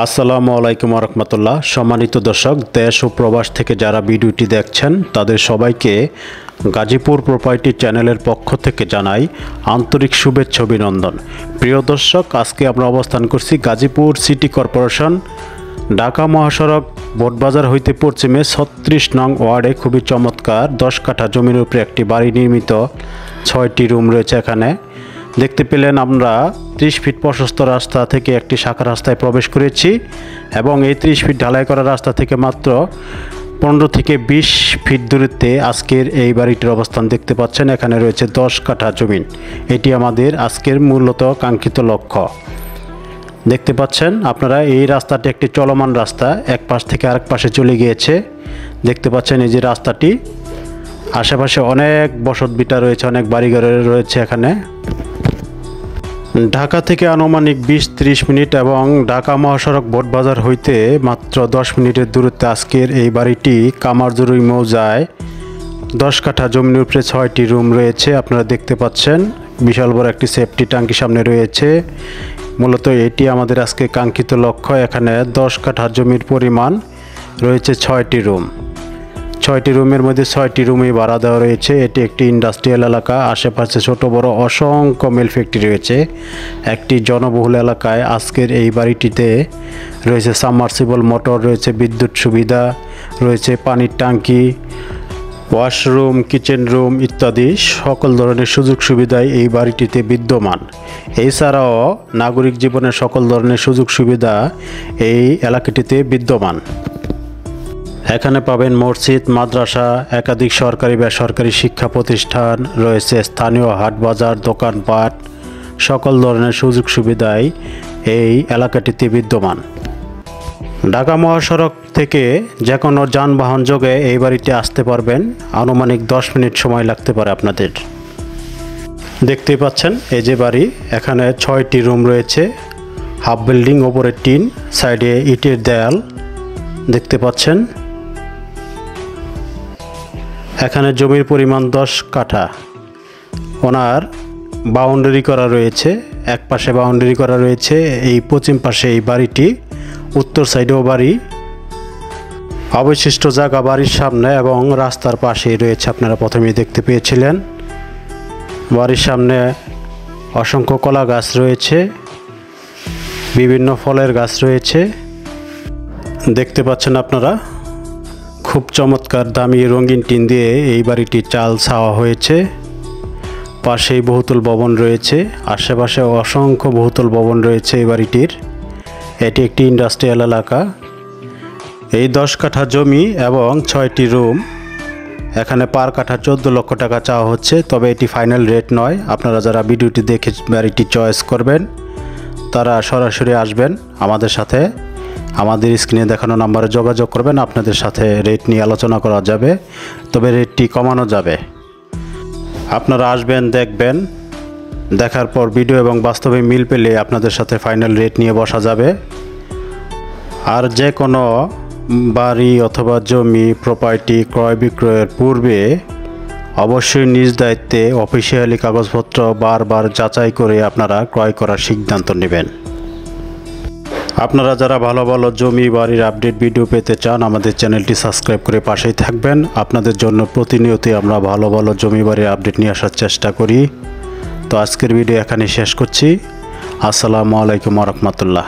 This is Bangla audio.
আসসালামু আলাইকুম রহমতুল্লাহ। সম্মানিত দর্শক, দেশ ও প্রবাস থেকে যারা ভিডিওটি দেখছেন তাদের সবাইকে গাজীপুর প্রপার্টি চ্যানেলের পক্ষ থেকে জানাই আন্তরিক শুভেচ্ছা অভিনন্দন। প্রিয় দর্শক, আজকে আমরা অবস্থান করছি গাজীপুর সিটি কর্পোরেশন ঢাকা মহাসড়ক বোটবাজার হইতে পশ্চিমে 36 নং ওয়ার্ডে খুবই চমৎকার 10 কাঠা জমির উপরে একটি বাড়ি নির্মিত, 6টি রুম রয়েছে। এখানে দেখতে পেলেন আমরা 30 ফিট প্রশস্ত রাস্তা থেকে একটি শাখা রাস্তায় প্রবেশ করেছি এবং এই 30 ফিট ঢালাই করা রাস্তা থেকে মাত্র 15 থেকে 20 ফিট দূরত্বে আজকের এই বাড়িটির অবস্থান দেখতে পাচ্ছেন। এখানে রয়েছে 10 কাঠা জমিন। এটি আমাদের আজকের মূলত কাঙ্ক্ষিত লক্ষ্য। দেখতে পাচ্ছেন আপনারা এই রাস্তাটি একটি চলমান রাস্তা, এক পাশ থেকে আরেক পাশে চলে গিয়েছে। দেখতে পাচ্ছেন এই যে রাস্তাটি, আশেপাশে অনেক বসতভিটা রয়েছে, অনেক বাড়িঘর রয়েছে। এখানে ঢাকা থেকে আনুমানিক 20-30 মিনিট এবং ঢাকা মহাসড়ক বোটবাজার হইতে মাত্র 10 মিনিটের দূরত্বে আজকের এই বাড়িটি কামারজুরি মৌজায় 10 কাঠা জমির উপরে 6টি রুম রয়েছে। আপনারা দেখতে পাচ্ছেন বিশাল বড় একটি সেফটি ট্যাঙ্কি সামনে রয়েছে। মূলত এটি আমাদের আজকে কাঙ্ক্ষিত লক্ষ্য। এখানে 10 কাঠা জমির পরিমাণ রয়েছে 6টি রুম। 6টি রুমের মধ্যে 6টি রুমই ভাড়া দেওয়া রয়েছে। এটি একটি ইন্ডাস্ট্রিয়াল এলাকা, আশেপাশে ছোট বড় অসংখ্য মিল ফ্যাক্টরি রয়েছে। একটি জনবহুল এলাকায় আজকের এই বাড়িটিতে রয়েছে সাবমার্সিবল মোটর, রয়েছে বিদ্যুৎ সুবিধা, রয়েছে পানির ট্যাঙ্কি, ওয়াশরুম, কিচেন রুম ইত্যাদি সকল ধরনের সুযোগ সুবিধাই এই বাড়িটিতে বিদ্যমান। এছাড়াও নাগরিক জীবনের সকল ধরনের সুযোগ সুবিধা এই এলাকাটিতে বিদ্যমান। এখানে পাবেন মসজিদ, মাদ্রাসা, একাধিক সরকারি বেসরকারি শিক্ষা প্রতিষ্ঠান রয়েছে, স্থানীয় হাট বাজার, দোকানপাট, সকল ধরনের সুযোগ সুবিধাই এই এলাকাটিতে বিদ্যমান। ঢাকা মহাসড়ক থেকে যে কোনো যানবাহন যোগে এই বাড়িতে আসতে পারবেন। আনুমানিক 10 মিনিট সময় লাগতে পারে আপনাদের। দেখতেই পাচ্ছেন এই যে বাড়ি, এখানে 6টি রুম রয়েছে। হাফ বিল্ডিং, ওপরে টিন, সাইডে ইটের দেয়াল দেখতে পাচ্ছেন। এখানে জমির পরিমাণ 10 কাঠা। ওনার বাউন্ডারি করা রয়েছে, এক পাশে বাউন্ডারি করা রয়েছে, এই পশ্চিম পাশে এই বাড়িটি, উত্তর সাইডেও বাড়ি। অবশিষ্ট জায়গা বাড়ির সামনে এবং রাস্তার পাশেই রয়েছে। আপনারা প্রথমেই দেখতে পেয়েছিলেন বাড়ির সামনে অসংখ্য কলা গাছ রয়েছে, বিভিন্ন ফলের গাছ রয়েছে। দেখতে পাচ্ছেন আপনারা খুব চমৎকার দামি রঙিন টিন দিয়ে এই বাড়িটি চাল ছাওয়া হয়েছে। পাশেই বহুতল ভবন রয়েছে, আশেপাশে অসংখ্য বহুতল ভবন রয়েছে এই বাড়িটির। এটি একটি ইন্ডাস্ট্রিয়াল এলাকা। এই 10 কাঠা জমি এবং 6টি রুম, এখানে পার কাঠা 14 লক্ষ টাকা চাওয়া হচ্ছে। তবে এটি ফাইনাল রেট নয়। আপনারা যারা ভিডিওটি দেখে বাড়িটি চয়েস করবেন তারা সরাসরি আসবেন আমাদের সাথে, আমাদের স্ক্রিনে দেখানো নাম্বারে যোগাযোগ করবেন। আপনাদের সাথে রেট নিয়ে আলোচনা করা যাবে, তবে রেটটি কমানো যাবে। আপনারা আসবেন, দেখবেন, দেখার পর ভিডিও এবং বাস্তবে মিল পেলে আপনাদের সাথে ফাইনাল রেট নিয়ে বসা যাবে। আর যে কোনো বাড়ি অথবা জমি প্রপার্টি ক্রয় বিক্রয়ের পূর্বে অবশ্যই নিজ দায়িত্বে অফিসিয়ালি কাগজপত্র বারবার যাচাই করে আপনারা ক্রয় করার সিদ্ধান্ত নেবেন। আপনারা যারা ভালো ভালো জমি বাড়ির আপডেট ভিডিও পেতে চান আমাদের চ্যানেলটি সাবস্ক্রাইব করে পাশেই থাকবেন। আপনাদের জন্য প্রতিনিয়তই আমরা ভালো ভালো জমি বাড়ির আপডেট নিয়ে আসার চেষ্টা করি। তো আজকের ভিডিও এখানে শেষ করছি। আসসালামু আলাইকুম রহমতুল্লাহ।